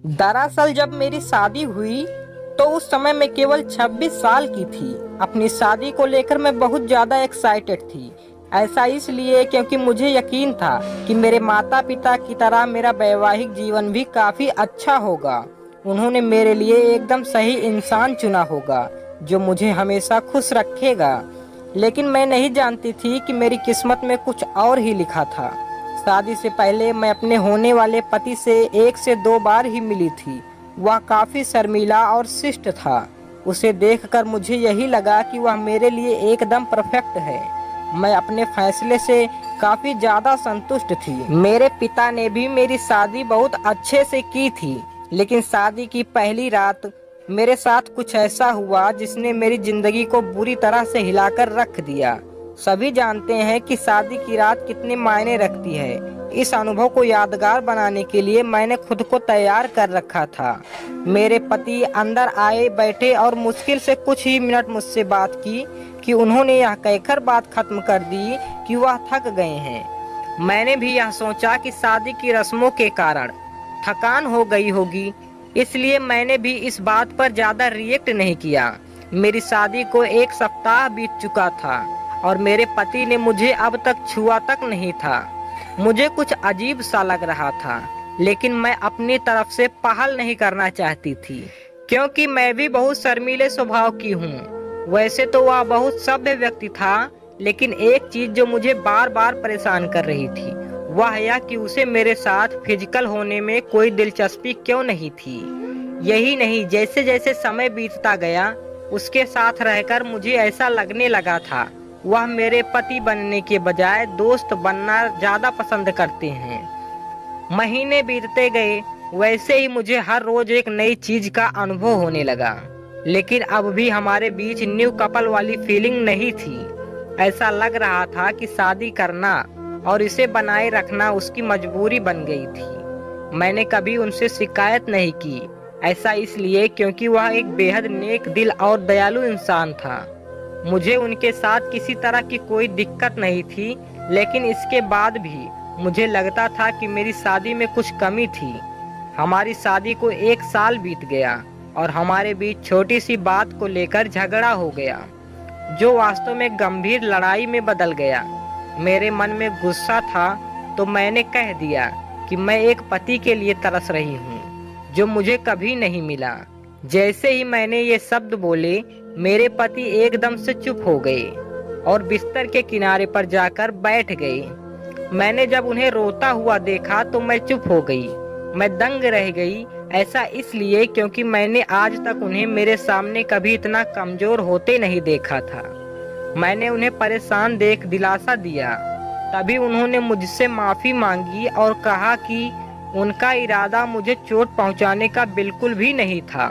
दरअसल जब मेरी शादी हुई तो उस समय मैं केवल 26 साल की थी। अपनी शादी को लेकर मैं बहुत ज़्यादा एक्साइटेड थी। ऐसा इसलिए क्योंकि मुझे यकीन था कि मेरे माता पिता की तरह मेरा वैवाहिक जीवन भी काफ़ी अच्छा होगा। उन्होंने मेरे लिए एकदम सही इंसान चुना होगा जो मुझे हमेशा खुश रखेगा। लेकिन मैं नहीं जानती थी कि मेरी किस्मत में कुछ और ही लिखा था। शादी से पहले मैं अपने होने वाले पति से 1 से 2 बार ही मिली थी। वह काफ़ी शर्मीला और शिष्ट था। उसे देखकर मुझे यही लगा कि वह मेरे लिए एकदम परफेक्ट है। मैं अपने फैसले से काफ़ी ज़्यादा संतुष्ट थी। मेरे पिता ने भी मेरी शादी बहुत अच्छे से की थी, लेकिन शादी की पहली रात मेरे साथ कुछ ऐसा हुआ जिसने मेरी ज़िंदगी को बुरी तरह से हिलाकर रख दिया। सभी जानते हैं कि शादी की रात कितने मायने रखती है। इस अनुभव को यादगार बनाने के लिए मैंने खुद को तैयार कर रखा था। मेरे पति अंदर आए बैठे और मुश्किल से कुछ ही मिनट मुझसे बात की कि उन्होंने यह कहकर बात खत्म कर दी कि वह थक गए हैं। मैंने भी यह सोचा कि शादी की रस्मों के कारण थकान हो गई होगी, इसलिए मैंने भी इस बात पर ज़्यादा रिएक्ट नहीं किया। मेरी शादी को 1 सप्ताह बीत चुका था और मेरे पति ने मुझे अब तक छुआ तक नहीं था। मुझे कुछ अजीब सा लग रहा था, लेकिन मैं अपनी तरफ से पहल नहीं करना चाहती थी, क्योंकि मैं भी बहुत शर्मीले स्वभाव की हूँ। वैसे तो वह बहुत सभ्य व्यक्ति था, लेकिन एक चीज जो मुझे बार बार परेशान कर रही थी वह यह कि उसे मेरे साथ फिजिकल होने में कोई दिलचस्पी क्यों नहीं थी। यही नहीं, जैसे जैसे समय बीतता गया उसके साथ रहकर मुझे ऐसा लगने लगा था वह मेरे पति बनने के बजाय दोस्त बनना ज़्यादा पसंद करते हैं। महीने बीतते गए, वैसे ही मुझे हर रोज एक नई चीज का अनुभव होने लगा, लेकिन अब भी हमारे बीच न्यू कपल वाली फीलिंग नहीं थी। ऐसा लग रहा था कि शादी करना और इसे बनाए रखना उसकी मजबूरी बन गई थी। मैंने कभी उनसे शिकायत नहीं की, ऐसा इसलिए क्योंकि वह एक बेहद नेक दिल और दयालु इंसान था। मुझे उनके साथ किसी तरह की कोई दिक्कत नहीं थी, लेकिन इसके बाद भी मुझे लगता था कि मेरी शादी में कुछ कमी थी। हमारी शादी को 1 साल बीत गया और हमारे बीच छोटी सी बात को लेकर झगड़ा हो गया, जो वास्तव में गंभीर लड़ाई में बदल गया। मेरे मन में गुस्सा था तो मैंने कह दिया कि मैं एक पति के लिए तरस रही हूँ जो मुझे कभी नहीं मिला। जैसे ही मैंने ये शब्द बोले, मेरे पति एकदम से चुप हो गए और बिस्तर के किनारे पर जाकर बैठ गए। मैंने जब उन्हें रोता हुआ देखा तो मैं चुप हो गई। मैं दंग रह गई। ऐसा इसलिए क्योंकि मैंने आज तक उन्हें मेरे सामने कभी इतना कमजोर होते नहीं देखा था। मैंने उन्हें परेशान देख दिलासा दिया। तभी उन्होंने मुझसे माफ़ी मांगी और कहा कि उनका इरादा मुझे चोट पहुंचाने का बिल्कुल भी नहीं था,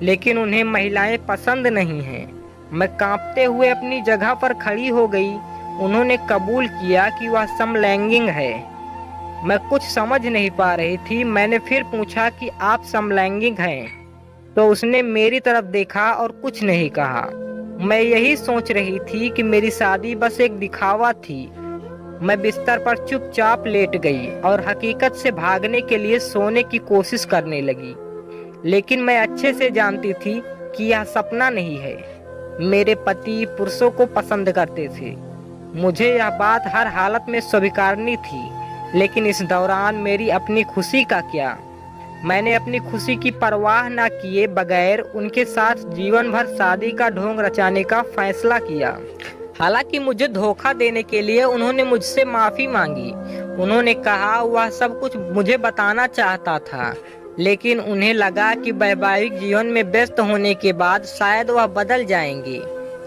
लेकिन उन्हें महिलाएं पसंद नहीं हैं। मैं कांपते हुए अपनी जगह पर खड़ी हो गई। उन्होंने कबूल किया कि वह समलैंगिक है। मैं कुछ समझ नहीं पा रही थी। मैंने फिर पूछा कि आप समलैंगिक हैं, तो उसने मेरी तरफ देखा और कुछ नहीं कहा। मैं यही सोच रही थी कि मेरी शादी बस एक दिखावा थी। मैं बिस्तर पर चुपचाप लेट गई और हकीकत से भागने के लिए सोने की कोशिश करने लगी, लेकिन मैं अच्छे से जानती थी कि यह सपना नहीं है। मेरे पति पुरुषों को पसंद करते थे। मुझे यह बात हर हालत में स्वीकारनी थी, लेकिन इस दौरान मेरी अपनी खुशी का क्या। मैंने अपनी खुशी की परवाह न किए बगैर उनके साथ जीवन भर शादी का ढोंग रचाने का फैसला किया। हालांकि मुझे धोखा देने के लिए उन्होंने मुझसे माफ़ी मांगी। उन्होंने कहा वह सब कुछ मुझे बताना चाहता था, लेकिन उन्हें लगा कि वैवाहिक जीवन में व्यस्त होने के बाद शायद वह बदल जाएंगे,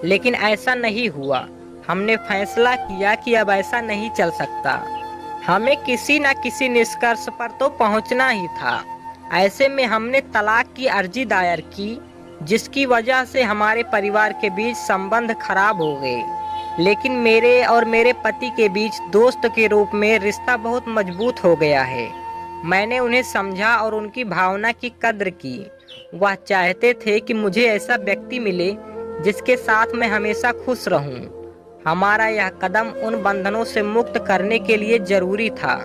लेकिन ऐसा नहीं हुआ। हमने फैसला किया कि अब ऐसा नहीं चल सकता। हमें किसी न किसी निष्कर्ष पर तो पहुंचना ही था। ऐसे में हमने तलाक की अर्जी दायर की, जिसकी वजह से हमारे परिवार के बीच संबंध खराब हो गए, लेकिन मेरे और मेरे पति के बीच दोस्त के रूप में रिश्ता बहुत मजबूत हो गया है। मैंने उन्हें समझा और उनकी भावना की कद्र की। वह चाहते थे कि मुझे ऐसा व्यक्ति मिले जिसके साथ मैं हमेशा खुश रहूं। हमारा यह कदम उन बंधनों से मुक्त करने के लिए जरूरी था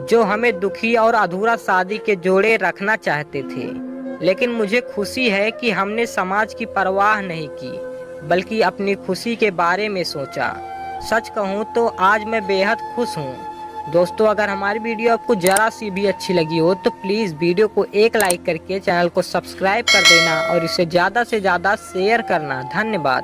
जो हमें दुखी और अधूरा शादी के जोड़े रखना चाहते थे। लेकिन मुझे खुशी है कि हमने समाज की परवाह नहीं की, बल्कि अपनी खुशी के बारे में सोचा। सच कहूँ तो आज मैं बेहद खुश हूँ। दोस्तों, अगर हमारी वीडियो आपको ज़रा सी भी अच्छी लगी हो तो प्लीज़ वीडियो को एक लाइक करके चैनल को सब्सक्राइब कर देना और इसे ज़्यादा से ज़्यादा शेयर करना। धन्यवाद।